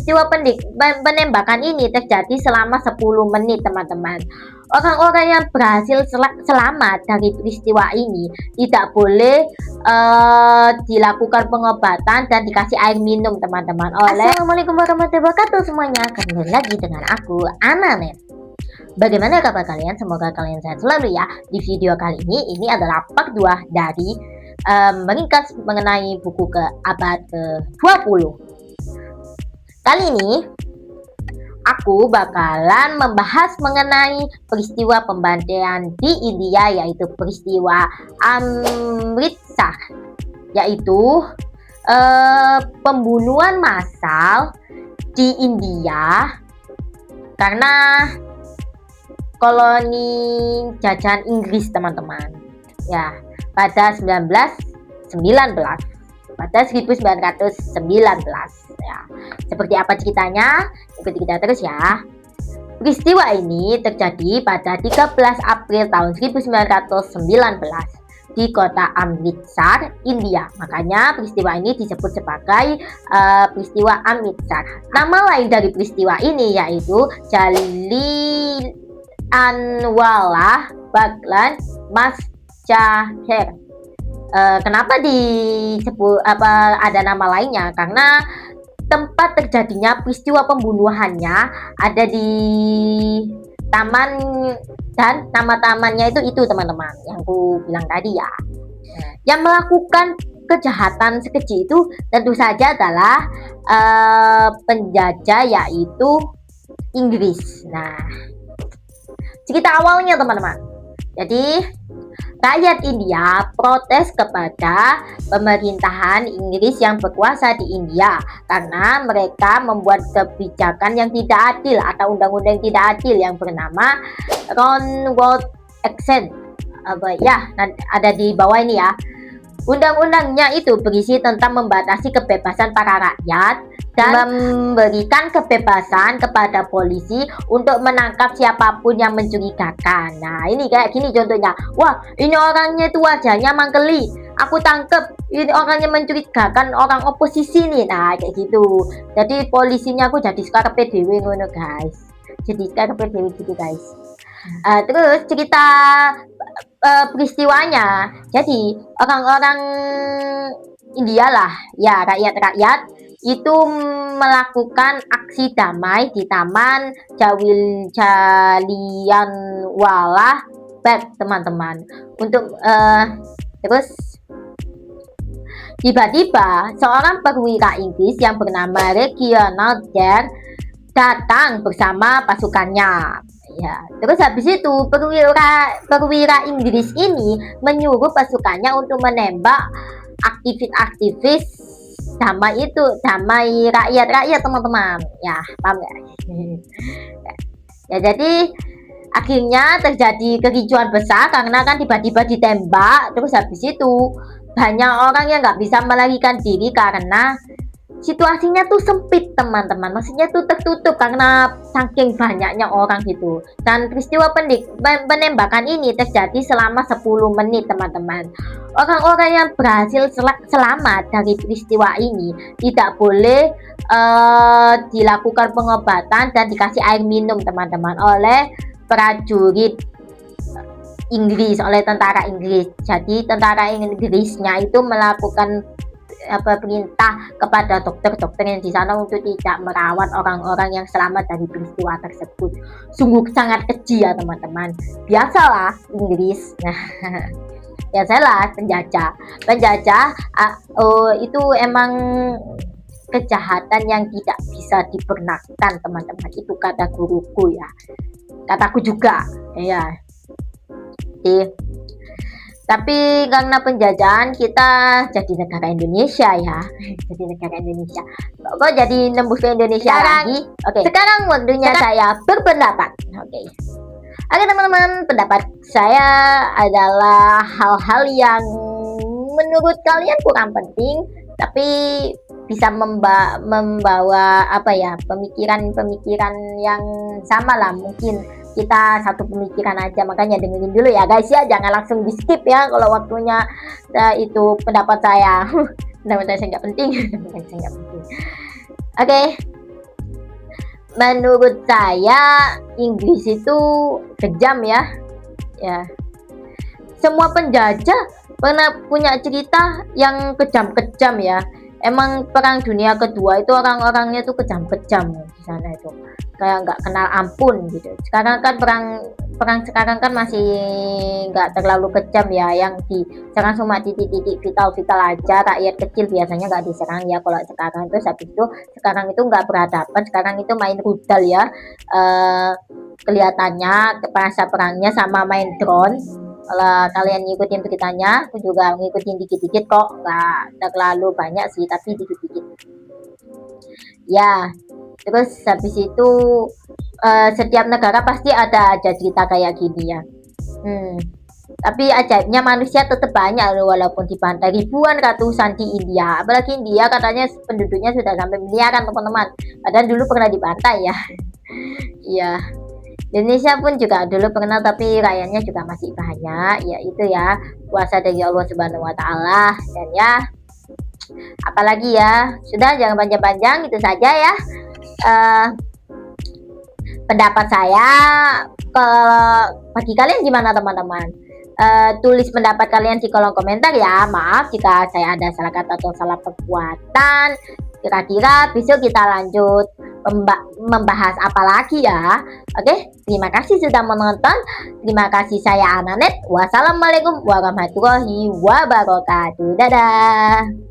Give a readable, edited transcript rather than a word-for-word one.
Peristiwa penembakan ini terjadi selama 10 menit, teman-teman. Orang-orang yang berhasil selamat dari peristiwa ini tidak boleh dilakukan pengobatan dan dikasih air minum, teman-teman. Assalamualaikum warahmatullahi wabarakatuh semuanya. Kembali lagi dengan aku, Ananet. Bagaimana kabar kalian? Semoga kalian sehat selalu ya. Di video kali ini adalah part 2 dari meringkas mengenai buku ke abad ke-20. Kali ini aku bakalan membahas mengenai peristiwa pembantaian di India, yaitu peristiwa Amritsar, yaitu pembunuhan massal di India karena koloni jajahan Inggris, teman-teman. Ya, pada 1919. Pada 1919 ya. Seperti apa ceritanya? Ikuti kita terus ya. Peristiwa ini terjadi pada 13 April tahun 1919 di kota Amritsar, India. Makanya peristiwa ini disebut sebagai peristiwa Amritsar. Nama lain dari peristiwa ini yaitu Jallianwala Bagh Massacre. Kenapa disebut ada nama lainnya? Karena tempat terjadinya peristiwa pembunuhannya ada di taman, dan nama tamannya itu teman-teman yang aku bilang tadi ya. Yang melakukan kejahatan sekeji itu tentu saja adalah penjajah, yaitu Inggris. Nah, cerita awalnya teman-teman. Jadi rakyat India protes kepada pemerintahan Inggris yang berkuasa di India karena mereka membuat kebijakan yang tidak adil atau undang-undang yang tidak adil yang bernama Commonwealth Act. Ya, ada di bawah ini ya. Undang-undangnya itu berisi tentang membatasi kebebasan para rakyat dan memberikan kebebasan kepada polisi untuk menangkap siapapun yang mencurigakan. Nah, ini kayak gini contohnya. Wah, ini orangnya itu wajahnya mangkeli, aku tangkep. Ini orangnya mencurigakan, orang oposisi nih. Nah, kayak gitu. Jadi polisinya aku jadi skarepe dhewe ngono, guys. Jadi skarepe dhewe gitu, guys. Terus cerita peristiwanya. Jadi orang-orang India lah, ya rakyat-rakyat itu melakukan aksi damai di Taman Jallianwala Bagh, teman-teman. Untuk terus tiba-tiba seorang perwira Inggris yang bernama Reginald Dare datang bersama pasukannya. Ya, terus habis itu perwira Inggris ini menyuruh pasukannya untuk menembak aktivis-aktivis damai rakyat-rakyat, teman-teman. Ya, paham ya? Ya, jadi akhirnya terjadi kericuan besar karena kan tiba-tiba ditembak. Terus habis itu banyak orang yang nggak bisa melarikan diri karena situasinya tuh sempit, teman-teman. Maksudnya tuh tertutup karena saking banyaknya orang gitu. Dan peristiwa penembakan ini terjadi selama 10 menit, teman-teman. Orang-orang yang berhasil selamat dari peristiwa ini tidak boleh dilakukan pengobatan dan dikasih air minum, teman-teman, oleh prajurit Inggris, oleh tentara Inggris. Jadi tentara Inggrisnya itu melakukan perintah kepada dokter-dokter yang di sana untuk tidak merawat orang-orang yang selamat dari peristiwa tersebut. Sungguh sangat keji ya, teman-teman. Biasalah Inggris. Nah, biasalah penjajah itu emang kejahatan yang tidak bisa dipernahkan, teman-teman. Itu kata guruku ya, kataku juga ya. Tapi karena penjajahan kita jadi negara Indonesia ya. Jadi negara Indonesia. Kok jadi nembus ke Indonesia lagi? Oke. Sekarang waktunya saya berpendapat. Oke, teman-teman, pendapat saya adalah hal-hal yang menurut kalian kurang penting, tapi bisa membawa pemikiran-pemikiran yang sama lah. Mungkin kita satu pemikiran aja, makanya dengerin dulu ya guys ya, jangan langsung di skip ya kalau waktunya. Itu pendapat saya. Pendapat saya nggak penting. Oke, menurut saya Inggris itu kejam ya. Ya, semua penjajah pernah punya cerita yang kejam-kejam ya. Emang perang dunia kedua itu orang-orangnya tuh kejam-kejam di sana itu, kayak nggak kenal ampun gitu. Sekarang kan perang perang sekarang kan masih nggak terlalu kejam ya, yang diserang cuma titik-titik vital-vital aja, rakyat kecil biasanya nggak diserang ya kalau sekarang. Terus habis itu sekarang itu nggak berhadapan, sekarang itu main rudal ya, kelihatannya bahasa perangnya sama main drone. Kalau kalian ngikutin beritanya, aku juga ngikutin dikit-dikit kok, nggak terlalu banyak sih, tapi dikit-dikit. Ya, terus habis itu setiap negara pasti ada aja cerita kayak gini ya. Hmm. Tapi ajaibnya manusia tetap banyak loh, walaupun di pantai ribuan ratusan di India. Apalagi India katanya penduduknya sudah sampai miliaran teman-teman. Padahal dulu pernah di pantai ya. Iya. Indonesia pun juga dulu pernah, tapi rakyatnya juga masih banyak. Ya itu ya, kuasa dari Allah Subhanahu wa taala. Dan ya, apalagi ya, sudah jangan panjang-panjang, itu saja ya. Uh, pendapat saya. Kalau bagi kalian gimana teman-teman? Tulis pendapat kalian di kolom komentar ya. Maaf jika saya ada salah kata atau salah perbuatan. Kira-kira besok kita lanjut membahas apa lagi ya. Oke, terima kasih sudah menonton. Terima kasih, saya Ananet. Wassalamualaikum warahmatullahi wabarakatuh. Dadah.